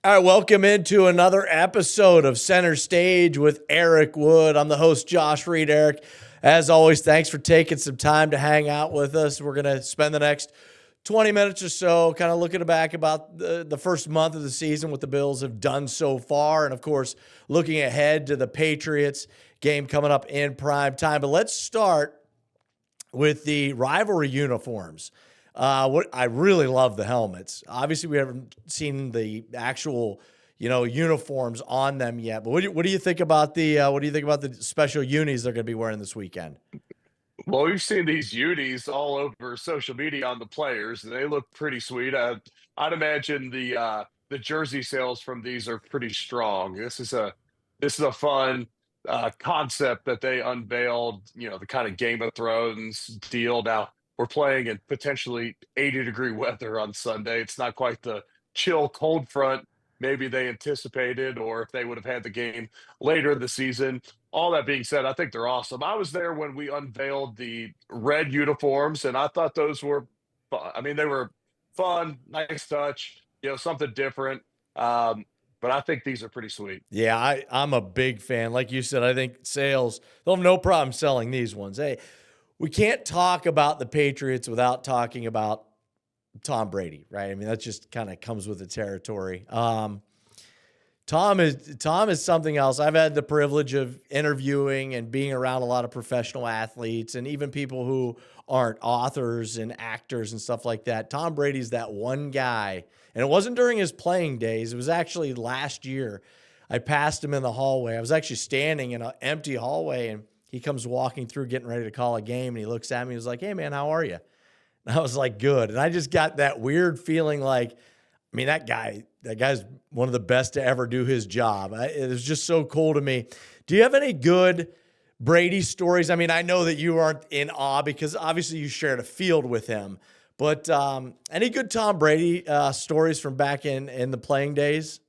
All right, welcome into another episode of Center Stage with Eric Wood. I'm the host, Josh Reed. Eric, as always, thanks for taking some time to hang out with us. We're going to spend the next 20 minutes or so kind of looking back about the first month of the season, what the Bills have done so far, and, of course, looking ahead to the Patriots game coming up in prime time. But let's start with the rivalry uniforms. What I really love the helmets. Obviously, we haven't seen the actual, uniforms on them yet. But what do you think about the special unis they're going to be wearing this weekend? Well, we've seen these unis all over social media on the players, and they look pretty sweet. I'd imagine the jersey sales from these are pretty strong. This is a fun concept that they unveiled. The kind of Game of Thrones deal. Now we're playing in potentially 80-degree weather on Sunday. It's not quite the chill cold front maybe they anticipated, or if they would have had the game later in the season. All that being said, I think they're awesome. I was there when we unveiled the red uniforms, and I thought those were fun. I mean, they were fun, nice touch, something different. But I think these are pretty sweet. Yeah, I'm a big fan. Like you said, I think they'll have no problem selling these ones. Hey, we can't talk about the Patriots without talking about Tom Brady, right? I mean, that just kind of comes with the territory. Tom is something else. I've had the privilege of interviewing and being around a lot of professional athletes and even people who aren't authors and actors and stuff like that. Tom Brady's that one guy, and it wasn't during his playing days. It was actually last year. I passed him in the hallway. I was actually standing in an empty hallway, and he comes walking through getting ready to call a game, and he looks at me. He was like, "Hey, man, how are you?" And I was like, "Good." And I just got that weird feeling like, I mean, that guy's one of the best to ever do his job. It was just so cool to me. Do you have any good Brady stories? I mean, I know that you aren't in awe because obviously you shared a field with him, but any good Tom Brady stories from back in the playing days?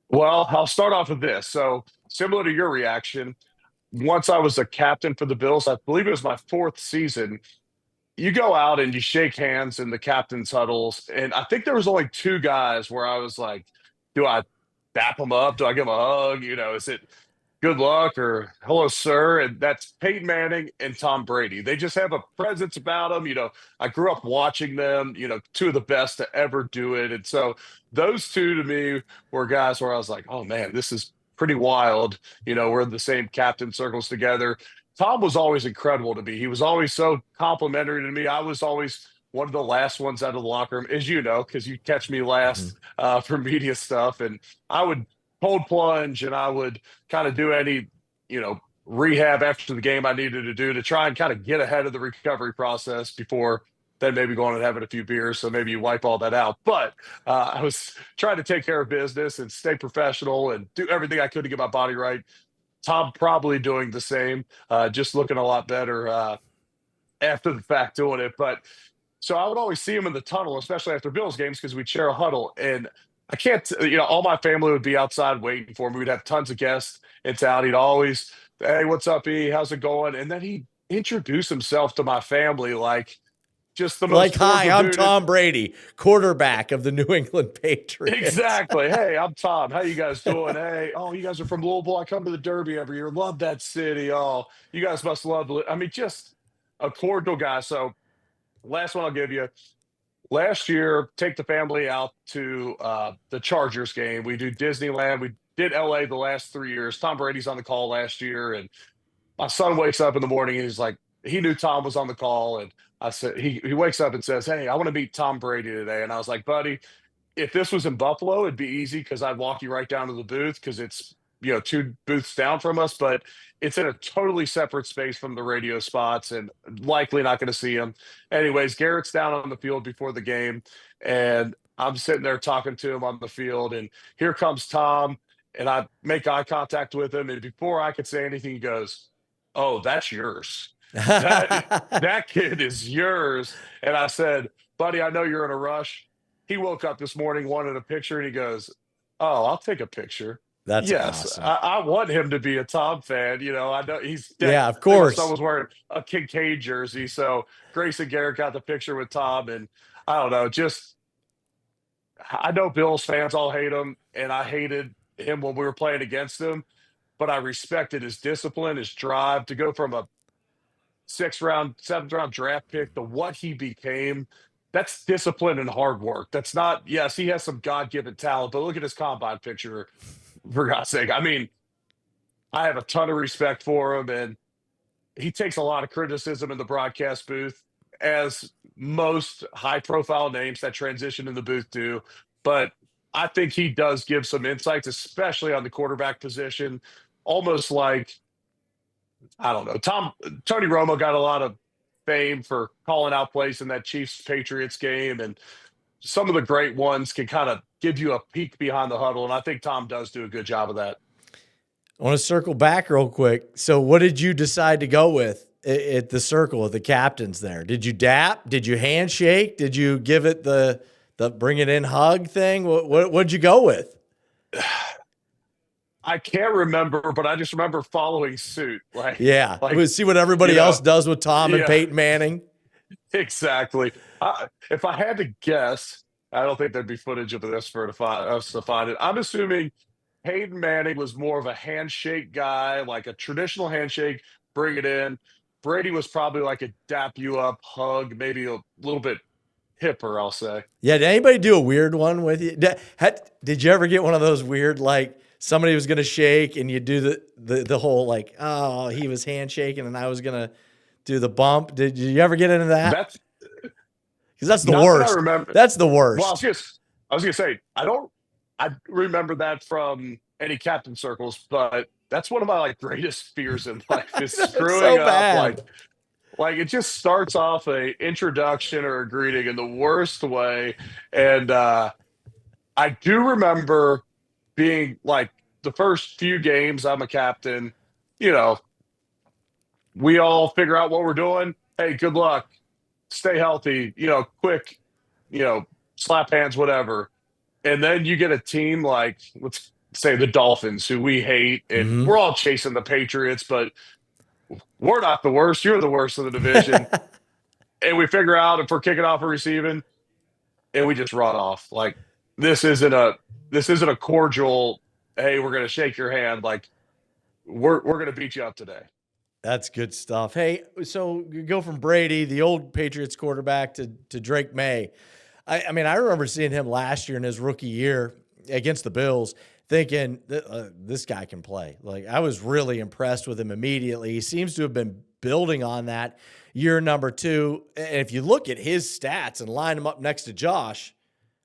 Well, I'll start off with this. So, similar to your reaction, once I was a captain for the Bills, I believe it was my fourth season. You go out and you shake hands in the captain's huddles, and I think there was only two guys where I was like, "Do I dap them up? Do I give them a hug? Is it good luck or hello, sir?" And that's Peyton Manning and Tom Brady. They just have a presence about them. I grew up watching them. Two of the best to ever do it, and so those two to me were guys where I was like, "Oh man, this is pretty wild." We're in the same captain circles together. Tom was always incredible to me. He was always so complimentary to me. I was always one of the last ones out of the locker room, as you know, because you catch me last for media stuff. And I would cold plunge and I would kind of do any, rehab after the game I needed to do to try and kind of get ahead of the recovery process before then maybe going and having a few beers. So maybe you wipe all that out. But I was trying to take care of business and stay professional and do everything I could to get my body right. Tom probably doing the same, just looking a lot better after the fact doing it. But so I would always see him in the tunnel, especially after Bills games, because we'd share a huddle. And I can't, all my family would be outside waiting for him. We'd have tons of guests in town. He'd always, "Hey, what's up, E? How's it going?" And then he'd introduce himself to my family like just the Like, most "Hi, cordial I'm dude. Tom Brady, quarterback of the New England Patriots." Exactly. "Hey, I'm Tom. How you guys doing? Hey, oh, you guys are from Louisville. I come to the Derby every year. Love that city. Oh, you guys must love it." I mean, just a cordial guy. So, last one I'll give you. Last year, take the family out to the Chargers game. We do Disneyland. We did LA the last 3 years. Tom Brady's on the call last year, and my son wakes up in the morning and he's like, he knew Tom was on the call, and I said he wakes up and says, "Hey, I want to meet Tom Brady today." And I was like, "Buddy, if this was in Buffalo, it'd be easy because I'd walk you right down to the booth because it's two booths down from us, but it's in a totally separate space from the radio spots and likely not going to see him." Anyways, Garrett's down on the field before the game, and I'm sitting there talking to him on the field, and here comes Tom, and I make eye contact with him, and before I could say anything, he goes, "Oh, that's yours. That kid is yours." And I said, "Buddy, I know you're in a rush." He woke up this morning, wanted a picture, and he goes, "Oh, I'll take a picture." That's Yes, awesome. I want him to be a Tom fan. I know he's Yeah, dead. of I think my son course. was wearing a Kincaid jersey. So Grace and Garrett got the picture with Tom. And I don't know, just I know Bills fans all hate him, and I hated him when we were playing against him, but I respected his discipline, his drive to go from a sixth round, seventh round draft pick to what he became. That's discipline and hard work. That's not, yes, he has some God given talent, but look at his combine picture, for God's sake. I mean, I have a ton of respect for him, and he takes a lot of criticism in the broadcast booth, as most high profile names that transition in the booth do. But I think he does give some insights, especially on the quarterback position, almost like, I don't know. Tony Romo got a lot of fame for calling out plays in that Chiefs Patriots game, and some of the great ones can kind of give you a peek behind the huddle. And I think Tom does do a good job of that. I want to circle back real quick. So, what did you decide to go with at the circle of the captains there? Did you dap? Did you handshake? Did you give it the bring it in hug thing? What'd you go with? I can't remember, but I just remember following suit. Yeah, we see what everybody else does with Tom and Peyton Manning. Exactly. If I had to guess, I don't think there'd be footage of this for us to find it. I'm assuming Peyton Manning was more of a handshake guy, like a traditional handshake, bring it in. Brady was probably like a dap you up, hug, maybe a little bit hipper, I'll say. Yeah, did anybody do a weird one with you? Did you ever get one of those weird, like somebody was going to shake and you do the whole like, oh, he was handshaking and I was going to do the bump? Did you ever get into that? Because that's the worst. That I remember. That's the worst. Well, I was gonna say I remember that from any captain circles, but that's one of my like greatest fears in life is screwing up. Bad. Like it just starts off a introduction or a greeting in the worst way. And I do remember being like the first few games I'm a captain, we all figure out what we're doing. Hey, good luck. Stay healthy, quick, slap hands, whatever. And then you get a team like, let's say the Dolphins, who we hate, and we're all chasing the Patriots, but we're not the worst. You're the worst of the division. And we figure out if we're kicking off or receiving, and we just run off. Like this isn't a cordial, hey, we're gonna shake your hand. Like we're gonna beat you up today. That's good stuff. Hey, so you go from Brady, the old Patriots quarterback, to Drake May. I mean, I remember seeing him last year in his rookie year against the Bills, thinking this guy can play. Like I was really impressed with him immediately. He seems to have been building on that year number 2. And if you look at his stats and line him up next to Josh,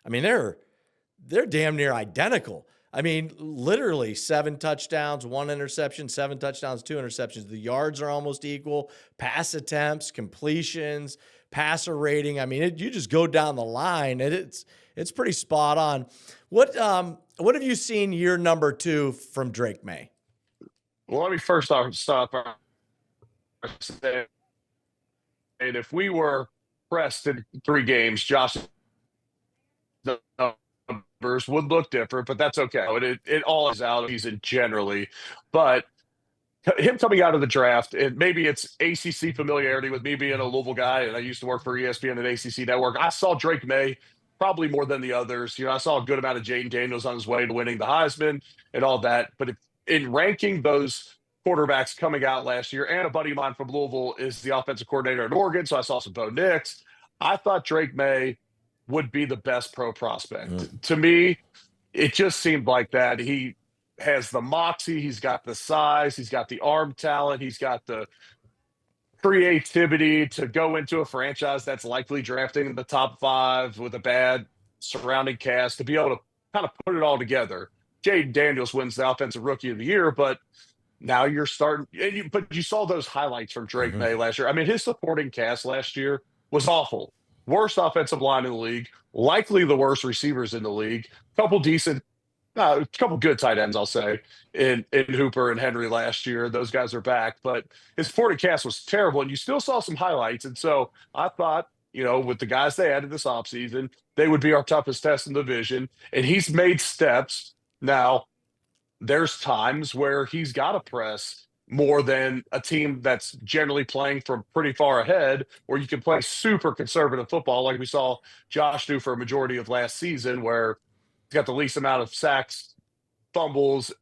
I mean, they're damn near identical. I mean, literally 7 touchdowns, 1 interception, 7 touchdowns, 2 interceptions. The yards are almost equal. Pass attempts, completions, passer rating. I mean, you just go down the line, and it's pretty spot on. What have you seen year number 2 from Drake May? Well, let me first off stop. And if we were pressed in 3 games, Josh numbers would look different, but that's okay. It all is out of season generally. But him coming out of the draft, and maybe it's ACC familiarity with me being a Louisville guy, and I used to work for ESPN and ACC Network. I saw Drake May probably more than the others. I saw a good amount of Jaden Daniels on his way to winning the Heisman and all that. But in ranking those quarterbacks coming out last year, and a buddy of mine from Louisville is the offensive coordinator at Oregon, so I saw some Bo Nix. I thought Drake May would be the best pro prospect. To me, it just seemed like that. He has the moxie, he's got the size, he's got the arm talent, he's got the creativity to go into a franchise that's likely drafting in the top 5 with a bad surrounding cast, to be able to kind of put it all together. Jaden Daniels wins the offensive rookie of the year, but now you're starting, but you saw those highlights from Drake May last year. I mean, his supporting cast last year was awful. Worst offensive line in the league, likely the worst receivers in the league, couple good tight ends, I'll say, in Hooper and Henry last year. Those guys are back, but his supporting cast was terrible, and you still saw some highlights. And so I thought, with the guys they added this offseason, they would be our toughest test in the division. And he's made steps. Now, there's times where he's got to press more than a team that's generally playing from pretty far ahead, where you can play super conservative football like we saw Josh do for a majority of last season, where he's got the least amount of sacks, fumbles,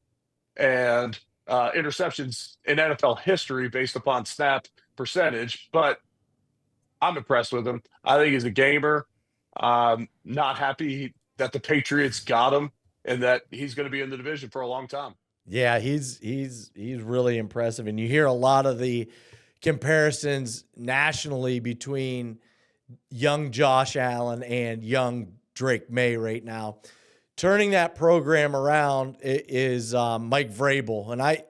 and interceptions in NFL history based upon snap percentage. But I'm impressed with him. I think he's a gamer. Not happy that the Patriots got him and that he's going to be in the division for a long time. Yeah, he's really impressive, and you hear a lot of the comparisons nationally between young Josh Allen and young Drake May right now. Turning that program around is Mike Vrabel, and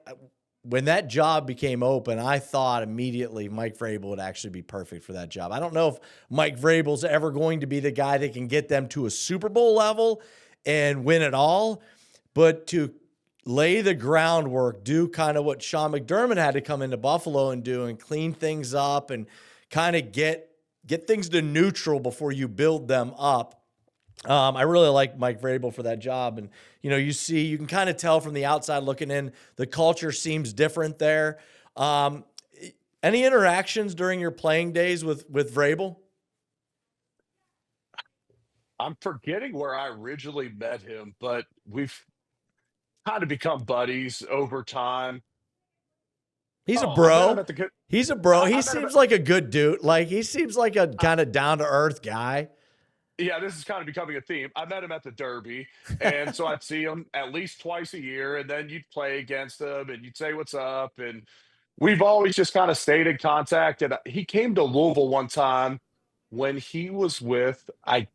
when that job became open, I thought immediately Mike Vrabel would actually be perfect for that job. I don't know if Mike Vrabel's ever going to be the guy that can get them to a Super Bowl level and win it all, but to lay the groundwork, do kind of what Sean McDermott had to come into Buffalo and do, and clean things up and kind of get things to neutral before you build them up. I really like Mike Vrabel for that job. And, you can kind of tell from the outside looking in, the culture seems different there. Any interactions during your playing days with Vrabel? I'm forgetting where I originally met him, but we've kind of become buddies over time. He's a Oh, I met him bro. at the good. He's a bro. He I met him. seems like a good dude. Like, he seems like a kind of down to earth guy. Yeah, this is kind of becoming a theme. I met him at the Derby, and so I'd see him at least twice a year, and then you'd play against him, and you'd say what's up, and we've always just kind of stayed in contact. And he came to Louisville one time when he was with, I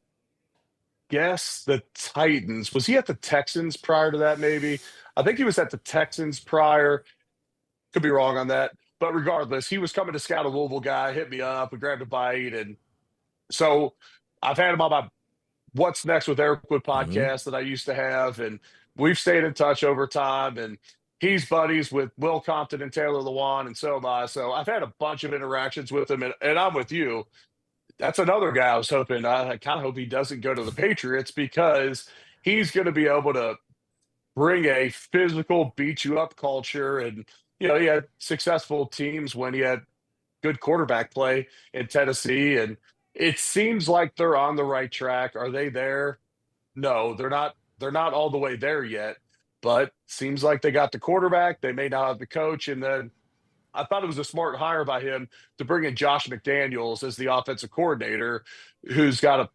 guess, the Titans. Was he at the Texans prior to that? Maybe. I think he was at the Texans prior. Could be wrong on that, but regardless, he was coming to scout a Louisville guy. Hit me up. We grabbed a bite, and so I've had him on my What's Next with Eric Wood Mhm. podcast that I used to have, and we've stayed in touch over time. And he's buddies with Will Compton and Taylor Lewan, and so am I. So I've had a bunch of interactions with him, and I'm with you. That's another guy I was hoping. I kind of hope he doesn't go to the Patriots because he's going to be able to bring a physical, beat you up culture. And, he had successful teams when he had good quarterback play in Tennessee. And it seems like they're on the right track. Are they there? No, they're not. They're not all the way there yet, but seems like they got the quarterback. They may not have the coach. And then I thought it was a smart hire by him to bring in Josh McDaniels as the offensive coordinator, who's got a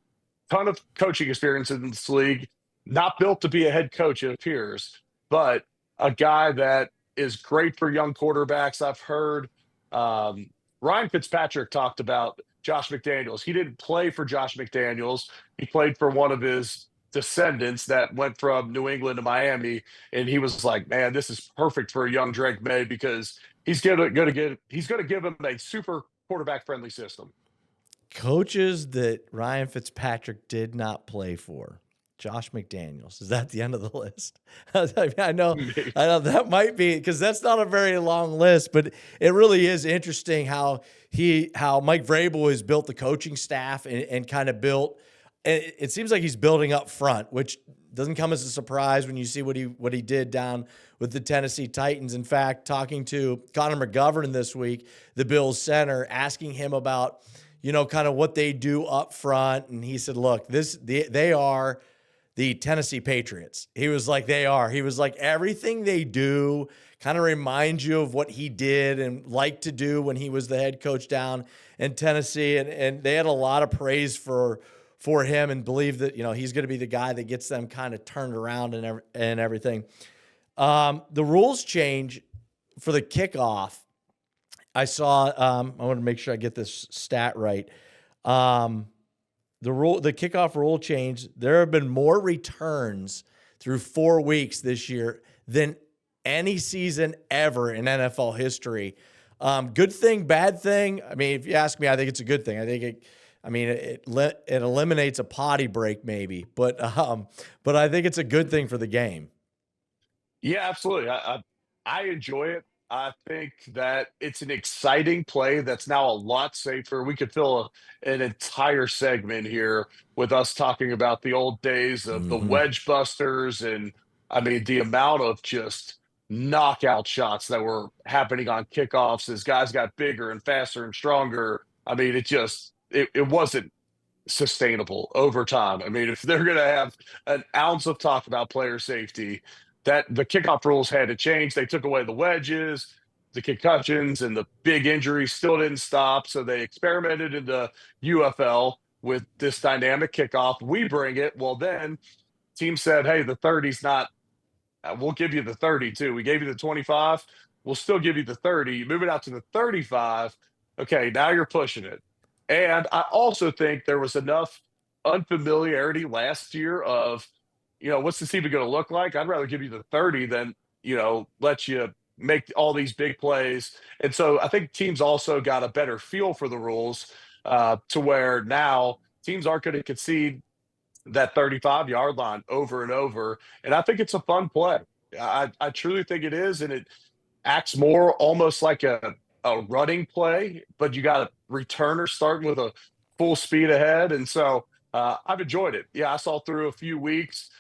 ton of coaching experience in this league, not built to be a head coach, it appears, but a guy that is great for young quarterbacks. I've heard Ryan Fitzpatrick talked about Josh McDaniels. He didn't play for Josh McDaniels. He played for one of his descendants that went from New England to Miami, and he was like, "Man, this is perfect for a young Drake May because he's going to give him a super quarterback friendly system." Coaches that Ryan Fitzpatrick did not play for. Josh McDaniels. Is that the end of the list? I know that might be, because that's not a very long list, but it really is interesting how Mike Vrabel has built the coaching staff and kind of built. It seems like he's building up front, which doesn't come as a surprise when you see what he did down with the Tennessee Titans. In fact, talking to Connor McGovern this week, the Bills center, asking him about kind of what they do up front, and he said, "Look, they are the Tennessee Patriots." He was like, "They are." He was like, everything they do kind of reminds you of what he did and liked to do when he was the head coach down in Tennessee. And they had a lot of praise for him and believe that, he's going to be the guy that gets them kind of turned around and everything. The rules change for the kickoff. I saw, I want to make sure I get this stat right. The kickoff rule change. There have been more returns through 4 weeks this year than any season ever in NFL history. Good thing, bad thing. I mean, if you ask me, I think it's a good thing. I think it eliminates a potty break maybe, but I think it's a good thing for the game. Yeah, absolutely. I enjoy it. I think that it's an exciting play that's now a lot safer. We could fill an entire segment here with us talking about the old days of the Mm-hmm. wedge busters, and I mean the amount of just knockout shots that were happening on kickoffs as guys got bigger and faster and stronger. I mean, it wasn't sustainable over time. I mean, if they're going to have an ounce of talk about player safety, that the kickoff rules had to change. They took away the wedges, the concussions, and the big injuries still didn't stop. So they experimented in the UFL with this dynamic kickoff. We bring it. Well, then team said, hey, the 30's not, we'll give you the 32. We gave you the 25. We'll still give you the 30. You move it out to the 35. Okay, now you're pushing it. And I also think there was enough unfamiliarity last year of, what's this even going to look like? I'd rather give you the 30 than, let you make all these big plays. And so I think teams also got a better feel for the rules to where now teams aren't going to concede that 35-yard line over and over. And I think it's a fun play. I truly think it is. And it acts more almost like a running play, but you got a returner starting with a full speed ahead. And so I've enjoyed it. Yeah, I saw through a few weeks.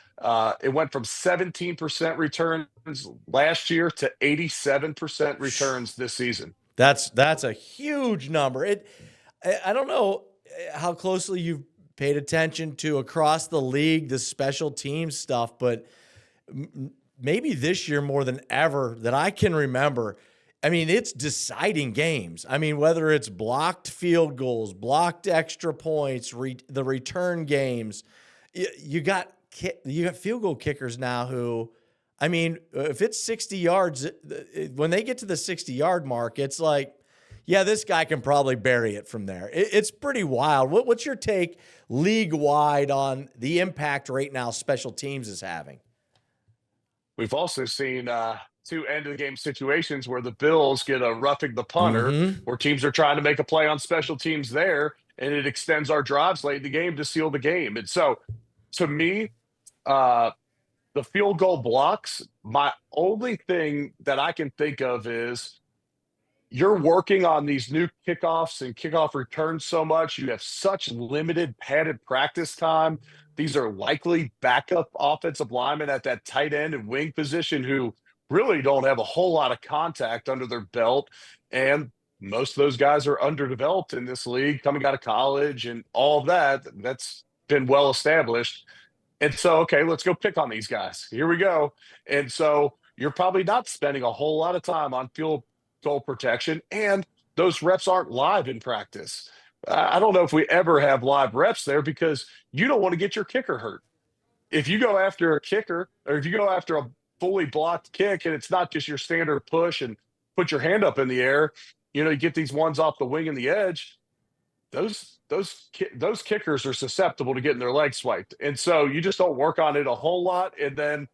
It went from 17% returns last year to 87% returns this season. That's a huge number. I don't know how closely you've paid attention to across the league, the special teams stuff, but maybe this year more than ever that I can remember. I mean, it's deciding games. I mean, whether it's blocked field goals, blocked extra points, the return games, you got field goal kickers now who, I mean, if it's 60 yards, when they get to the 60-yard mark, it's like, yeah, this guy can probably bury it from there. It's pretty wild. What's your take league-wide on the impact right now special teams is having? We've also seen two end-of-the-game situations where the Bills get a roughing the punter, Mm-hmm. where teams are trying to make a play on special teams there, and it extends our drives late in the game to seal the game. And so, to me, the field goal blocks, my only thing that I can think of is you're working on these new kickoffs and kickoff returns so much. You have such limited padded practice time. These are likely backup offensive linemen at that tight end and wing position who really don't have a whole lot of contact under their belt. And most of those guys are underdeveloped in this league coming out of college and all of that. That's been well established. And so, okay, let's go pick on these guys. Here we go. And so you're probably not spending a whole lot of time on field goal protection, and those reps aren't live in practice. I don't know if we ever have live reps there because you don't want to get your kicker hurt. If you go after a kicker or if you go after a fully blocked kick and it's not just your standard push and put your hand up in the air, you get these ones off the wing and the edge. Those kickers are susceptible to getting their legs swiped, and so you just don't work on it a whole lot. And then,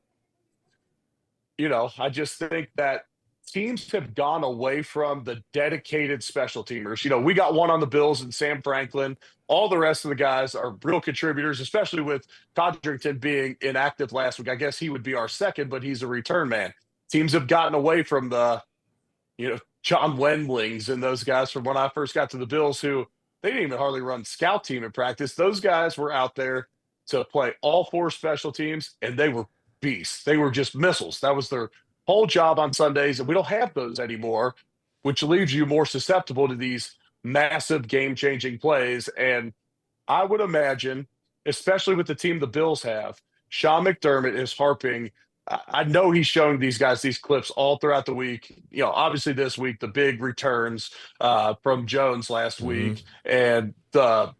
I just think that teams have gone away from the dedicated special teamers. We got one on the Bills and Sam Franklin. All the rest of the guys are real contributors, especially with Codrington being inactive last week. I guess he would be our second, but he's a return man. Teams have gotten away from the, John Wendlings and those guys from when I first got to the Bills who they didn't even hardly run scout team in practice. Those guys were out there to play all four special teams, and they were beasts. They were just missiles. That was their whole job on Sundays, and we don't have those anymore, which leaves you more susceptible to these massive game-changing plays. And I would imagine, especially with the team the Bills have, Sean McDermott is harping. I know he's showing these guys these clips all throughout the week. Obviously this week, the big returns from Jones last week and the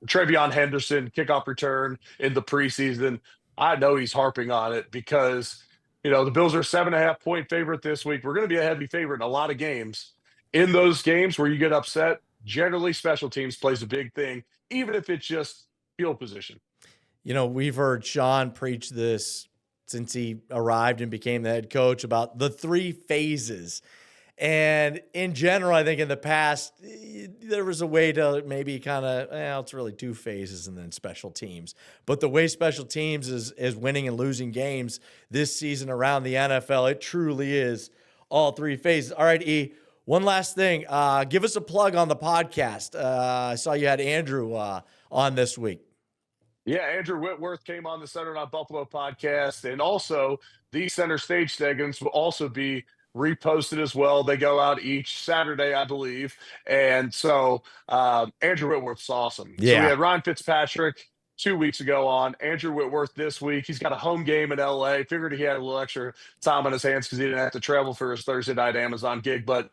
Travion Henderson kickoff return in the preseason. I know he's harping on it because the Bills are 7.5-point favorite this week. We're going to be a heavy favorite in a lot of games. In those games where you get upset, generally special teams plays a big thing, even if it's just field position. We've heard Sean preach this since he arrived and became the head coach about the three phases. And in general, I think in the past, there was a way to maybe kind of, it's really two phases and then special teams. But the way special teams is winning and losing games this season around the NFL, it truly is all three phases. All right, E, one last thing. Give us a plug on the podcast. I saw you had Andrew on this week. Yeah, Andrew Whitworth came on the Standout Buffalo podcast, and also the center stage segments will also be reposted as well. They go out each Saturday, I believe, and so Andrew Whitworth's awesome. So we Yeah. had Ryan Fitzpatrick 2 weeks ago on, Andrew Whitworth this week. He's got a home game in LA. Figured he had a little extra time on his hands because he didn't have to travel for his Thursday night Amazon gig. But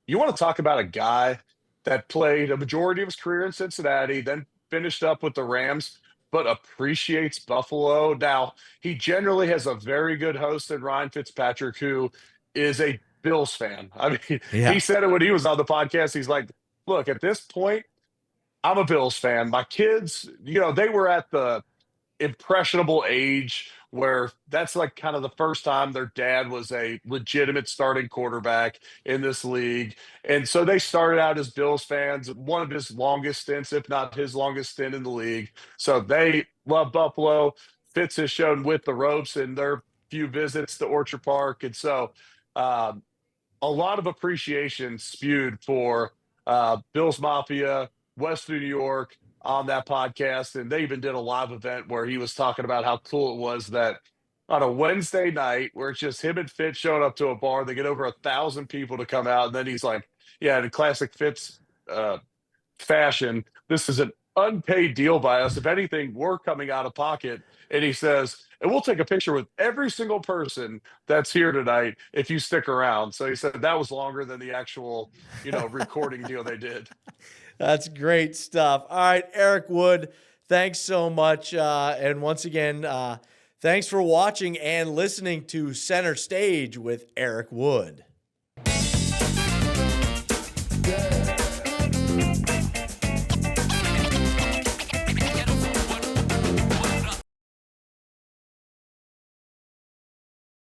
you want to talk about a guy that played a majority of his career in Cincinnati, then finished up with the Rams, but appreciates Buffalo. Now, he generally has a very good host in Ryan Fitzpatrick, who is a Bills fan. I mean, Yeah. he said it when he was on the podcast. He's like, look, at this point, I'm a Bills fan. My kids, they were at the impressionable age where that's like kind of the first time their dad was a legitimate starting quarterback in this league. And so they started out as Bills fans, one of his longest stints, if not his longest stint in the league. So they love Buffalo. Fitz has shown with the ropes in their few visits to Orchard Park. And so um, a lot of appreciation spewed for Bills Mafia, West New York on that podcast. And they even did a live event where he was talking about how cool it was that on a Wednesday night where it's just him and Fitz showing up to a bar, they get over 1,000 people to come out. And then he's like, yeah, in classic Fitz fashion, this is an unpaid deal by us. If anything, we're coming out of pocket. And he says, and we'll take a picture with every single person that's here tonight if you stick around. So he said that was longer than the actual, recording deal they did. That's great stuff. All right, Eric Wood, thanks so much. And once again, thanks for watching and listening to Center Stage with Eric Wood. Yeah.